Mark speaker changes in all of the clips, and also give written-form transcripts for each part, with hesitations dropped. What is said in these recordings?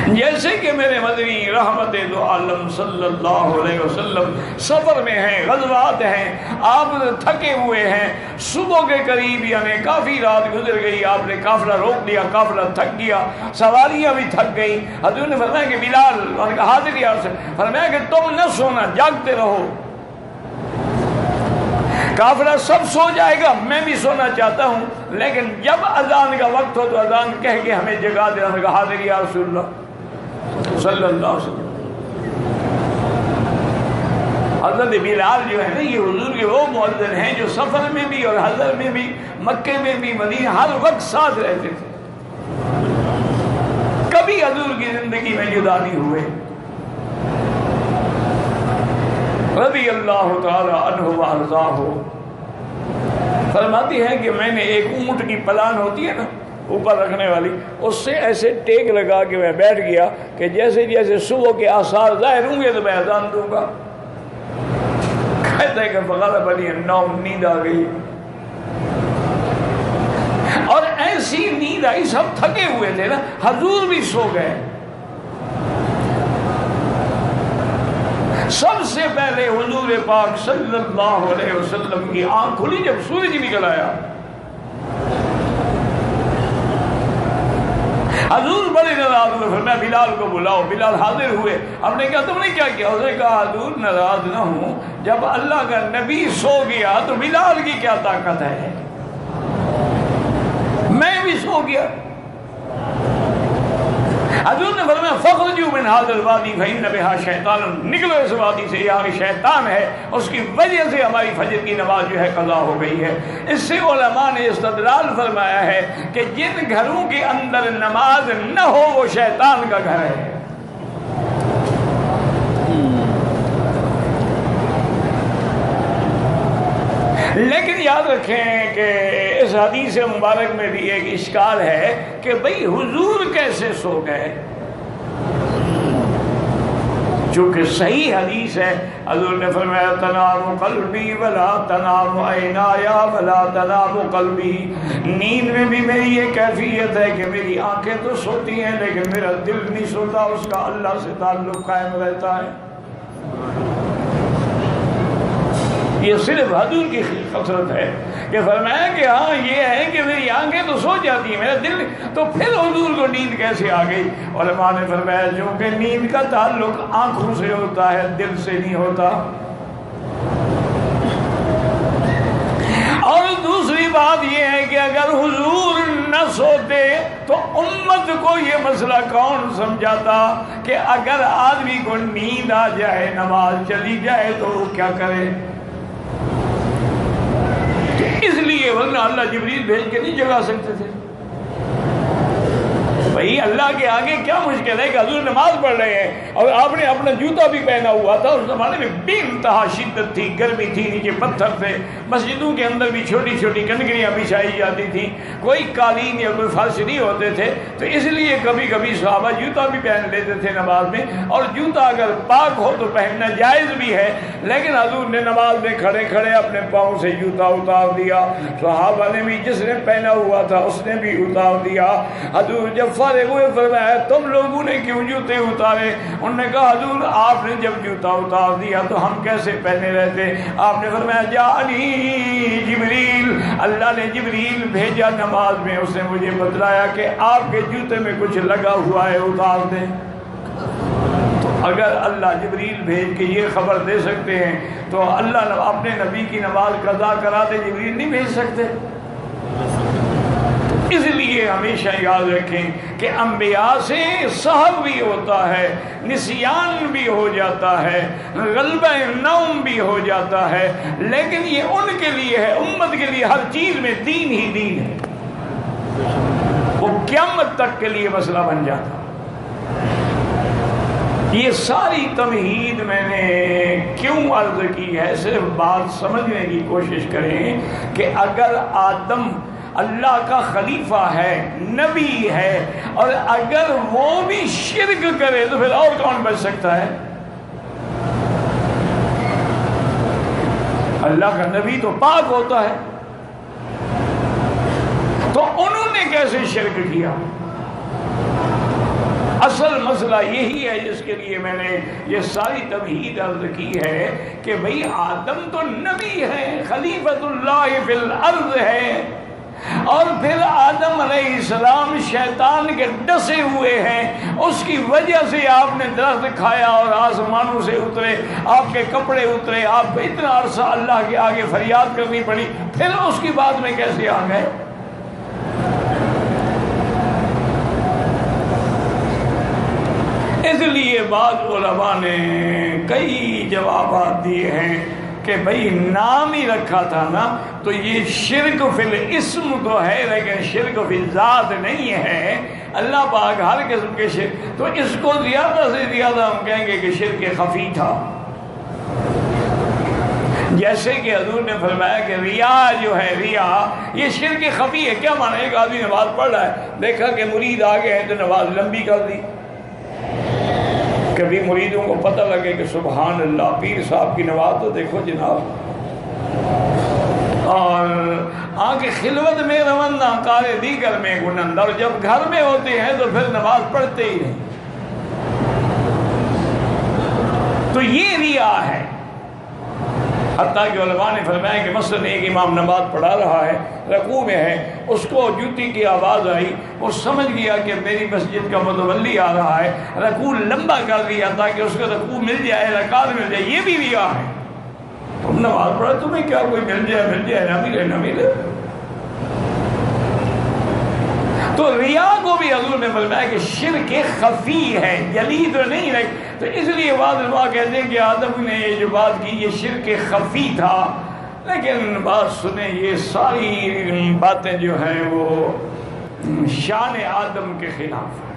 Speaker 1: جیسے کہ میرے مدنی رحمت دو عالم صلی اللہ علیہ وسلم سفر میں ہیں، غزوات ہیں، آپ تھکے ہوئے ہیں، صبح کے قریب یعنی کافی رات گزر گئی، آپ نے قافلہ روک دیا، قافلہ تھک گیا، سواریاں بھی تھک گئی۔ حضور نے فرمایا کہ بلال، اور کہا حاضر یا سے، فرمایا کہ تم نہ سونا، جاگتے رہو، قافلہ سب سو جائے گا، میں بھی سونا چاہتا ہوں، لیکن جب اذان کا وقت ہو تو اذان کہہ کے ہمیں جگا دینا۔ نے کہا حاضر یا رسول اللہ صلی اللہ علیہ وسلم۔ حضرت بلال جو ہے نا، یہ حضور کے وہ مؤذن ہیں جو سفر میں بھی اور حضر میں بھی، مکے میں بھی، مدینہ، ہر وقت ساتھ رہتے تھے، کبھی حضور کی زندگی میں جدا نہیں ہوئے، رضی اللہ تعالی عنہ وارضاہ۔ فرماتی ہے کہ میں نے ایک اونٹ کی پلان ہوتی ہے نا اوپر رکھنے والی، اس سے ایسے ٹیک لگا کے میں بیٹھ گیا کہ جیسے جیسے صبح کے آثار ظاہر ہوں گے تو میں اذان دوں گا۔ کہتا ہے کہ فغلبنی النوم، نیند آ گئی، اور ایسی نیند آئی، سب تھکے ہوئے تھے نا، حضور بھی سو گئے۔ سب سے پہلے حضور پاک صلی اللہ علیہ وسلم کی آنکھ کھلی جب سورج نکل آیا۔ حضور بڑے ناراض ہوئے، فرمایا بلال کو بلاؤ۔ بلال حاضر ہوئے، ہم نے کہا تم نے کیا کیا؟ اس نے کہا حضور ناراض نہ ہوں، جب اللہ کا نبی سو گیا تو بلال کی کیا طاقت ہے، میں بھی سو گیا۔ حضور نے فرمایا فخرجوا من هذا الوادي فإن بها شیطان، نکلو اس وادی سے، یہاں شیطان ہے، اس کی وجہ سے ہماری فجر کی نماز جو ہے قضا ہو گئی ہے۔ اس سے علماء نے استدلال فرمایا ہے کہ جن گھروں کے اندر نماز نہ ہو وہ شیطان کا گھر ہے۔ لیکن یاد رکھیں کہ اس حدیث مبارک میں بھی ایک اشکال ہے کہ بھئی حضور کیسے سو گئے؟ چونکہ صحیح حدیث ہے، حضور نے فرمایا تنام قلبی ولا تنام عینایا ولا تنام قلبی، نیند میں بھی میری یہ کیفیت ہے کہ میری آنکھیں تو سوتی ہیں لیکن میرا دل نہیں سوتا، اس کا اللہ سے تعلق قائم رہتا ہے۔ یہ صرف حضور کی خصلت ہے کہ فرمایا کہ ہاں یہ ہے کہ میری آنکھیں تو سو جاتی ہیں، میرا دل، تو پھر حضور کو نیند کیسے آ گئی؟ علماء نے فرمایا چونکہ نیند کا تعلق آنکھوں سے ہوتا ہے، دل سے نہیں ہوتا۔ اور دوسری بات یہ ہے کہ اگر حضور نہ سوتے تو امت کو یہ مسئلہ کون سمجھاتا کہ اگر آدمی کو نیند آ جائے، نماز چلی جائے تو وہ کیا کرے؟ اس لیے ورنہ اللہ جبریل بھیج کے نہیں جگا سکتے تھے۔ بھئی اللہ کے آگے کیا مشکل ہے کہ حضور نماز پڑھ رہے ہیں اور آپ نے اپنا جوتا بھی پہنا ہوا تھا، اس زمانے میں بے انتہا شدت تھی، گرمی تھی، نیچے پتھر تھے، مسجدوں کے اندر بھی چھوٹی چھوٹی کنکریاں بچھائی جاتی تھیں، کوئی قالین یا کوئی فرش نہیں ہوتے تھے، تو اس لیے کبھی کبھی صحابہ جوتا بھی پہن لیتے تھے نماز میں، اور جوتا اگر پاک ہو تو پہننا جائز بھی ہے، لیکن حضور نے نماز میں کھڑے کھڑے اپنے پاؤں سے جوتا اتار دیا، صحابہ نے بھی جس نے پہنا ہوا تھا اس نے بھی اتار دیا۔ حضور جب فارغ ہوئے فرمایا تم لوگوں نے کیوں جوتے اتارے؟ انہوں نے کہا حضور آپ نے جب جوتا اتار دیا تو ہم کیسے پہنے رہتے؟ آپ نے فرمایا جانی جبریل، اللہ نے جبریل بھیجا نماز میں، اس نے مجھے بتلایا کہ آپ کے جوتے میں کچھ لگا ہوا ہے، اتار دیں۔ تو اگر اللہ جبریل بھیج کے یہ خبر دے سکتے ہیں تو اللہ اپنے نبی کی نماز قضا کرا دے، جبریل نہیں بھیج سکتے؟ اس لیے ہمیشہ یاد رکھیں کہ انبیاء سے سہو بھی ہوتا ہے، نسیان بھی ہو جاتا ہے، غلبہ نوم بھی ہو جاتا ہے، لیکن یہ ان کے لیے ہے، امت کے لیے ہر چیز میں دین ہی دین ہے، وہ قیامت تک کے لیے مسئلہ بن جاتا۔ یہ ساری تمہید میں نے کیوں عرض کی ہے؟ صرف بات سمجھنے کی کوشش کریں کہ اگر آدم اللہ کا خلیفہ ہے، نبی ہے، اور اگر وہ بھی شرک کرے تو پھر اور کون بچ سکتا ہے؟ اللہ کا نبی تو پاک ہوتا ہے، تو انہوں نے کیسے شرک کیا؟ اصل مسئلہ یہی ہے جس کے لیے میں نے یہ ساری تمہید عرض کی ہے کہ بھئی آدم تو نبی ہے، خلیفۃ اللہ فی الارض ہے، اور پھر آدم علیہ السلام شیطان کے ڈسے ہوئے ہیں، اس کی وجہ سے آپ نے درخت کھایا اور آسمانوں سے اترے، آپ کے کپڑے اترے، آپ کو اتنا عرصہ اللہ کے آگے فریاد کرنی پڑی، پھر اس کی بعد میں کیسے آ گئے؟ اس لیے بعض علماء نے کئی جوابات دیے ہیں کہ بھئی نام ہی رکھا تھا نا تو یہ شرک فی الاسم تو ہے لیکن شرک فی الذات نہیں ہے، اللہ پاک ہر قسم کے شرک، تو اس کو زیادہ سے زیادہ ہم کہیں گے کہ شرک خفی تھا۔ جیسے کہ حضور نے فرمایا کہ ریا جو ہے، ریا یہ شرک خفی ہے۔ کیا مانا؟ ایک آدمی نماز پڑھ رہا ہے، دیکھا کہ مرید آگے ہیں تو نماز لمبی کر دی۔ کبھی مریدوں کو پتہ لگے کہ سبحان اللہ پیر صاحب کی نماز تو دیکھو جناب، اور آنکھ خلوت میں روندہ کار دیگر میں گنند، اور جب گھر میں ہوتے ہیں تو پھر نماز پڑھتے ہی نہیں۔ تو یہ ریا ہے۔ حتیٰ کہ علماء نے فرمایا کہ مثلا ایک امام نماز پڑھا رہا ہے، رکوع میں ہے، اس کو جوتی کی آواز آئی، وہ سمجھ گیا کہ میری مسجد کا متولی آ رہا ہے، رکوع لمبا کر دیا تاکہ اس کو رکوع مل جائے، رکعت مل جائے۔ یہ بھی ریا ہے۔ تم نماز پڑھا، تمہیں کیا کوئی مل جائے نہ ملے نہ ملے۔ تو ریا کو بھی حضور نے فرمایا کہ شرک خفی ہے، جلی تو نہیں رہی۔ تو اس لیے بعض علماء کہتے ہیں کہ آدم نے یہ جو بات کی یہ شرک خفی تھا، لیکن بات سنیں یہ ساری باتیں جو ہیں وہ شان آدم کے خلاف ہیں۔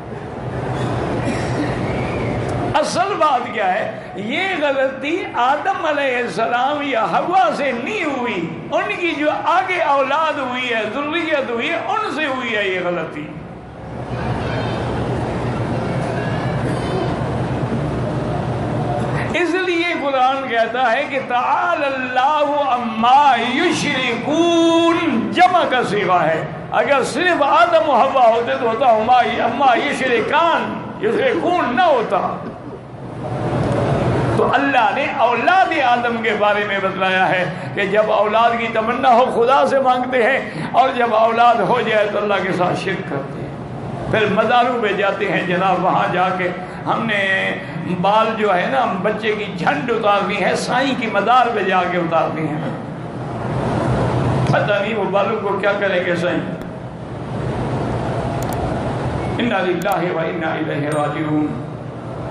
Speaker 1: اصل بات کیا ہے؟ یہ غلطی آدم علیہ السلام یا حوا سے نہیں ہوئی، ان کی جو آگے اولاد ہوئی ہے، ذریت ہوئی ہے، ان سے ہوئی ہے یہ غلطی۔ اس لیے قرآن کہتا ہے کہ تعالی اللہ عما یشرکون، جمع کا صیغہ ہے۔ اگر صرف آدم و حوا ہوتے تو ہوتا عما یشرکان، یشرکون نہ ہوتا۔ تو اللہ نے اولاد آدم کے بارے میں بتلایا ہے کہ جب اولاد کی تمنا ہو خدا سے مانگتے ہیں، اور جب اولاد ہو جائے تو اللہ کے ساتھ شرک کرتے ہیں۔ پھر مزاروں پہ جاتے ہیں جناب، وہاں جا کے ہم نے بال جو ہے نا بچے کی جھنڈ اتارنی ہے، سائیں کی مزار پہ جا کے اتارنی ہے۔ پتہ نہیں وہ بالوں کو کیا کرے گے سائیں۔ انا للہ و انا الیہ راجعون۔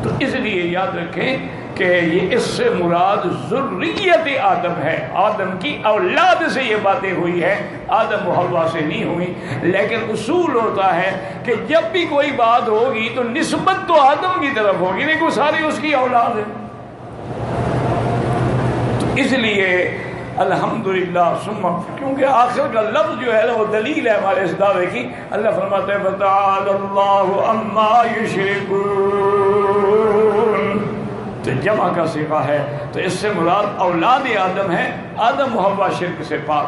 Speaker 1: تو اس لیے یاد رکھیں کہ یہ اس سے مراد ذریت آدم ہے، آدم کی اولاد سے یہ باتیں ہوئی ہے، آدم و حوا سے نہیں ہوئی۔ لیکن اصول ہوتا ہے کہ جب بھی کوئی بات ہوگی تو نسبت تو آدم کی طرف ہوگی، نہیں کوئی ساری اس کی اولاد ہے۔ تو اس لیے الحمدللہ ثم، کیونکہ آخر کا لفظ جو ہے نا وہ دلیل ہے ہمارے اس دعوے کی۔ اللہ فرماتا ہے فتعالی اللہ عما یشرکون، تو جمع کا صیغہ ہے، تو اس سے مراد اولاد آدم ہے، آدم و حوا شرک سے پاک۔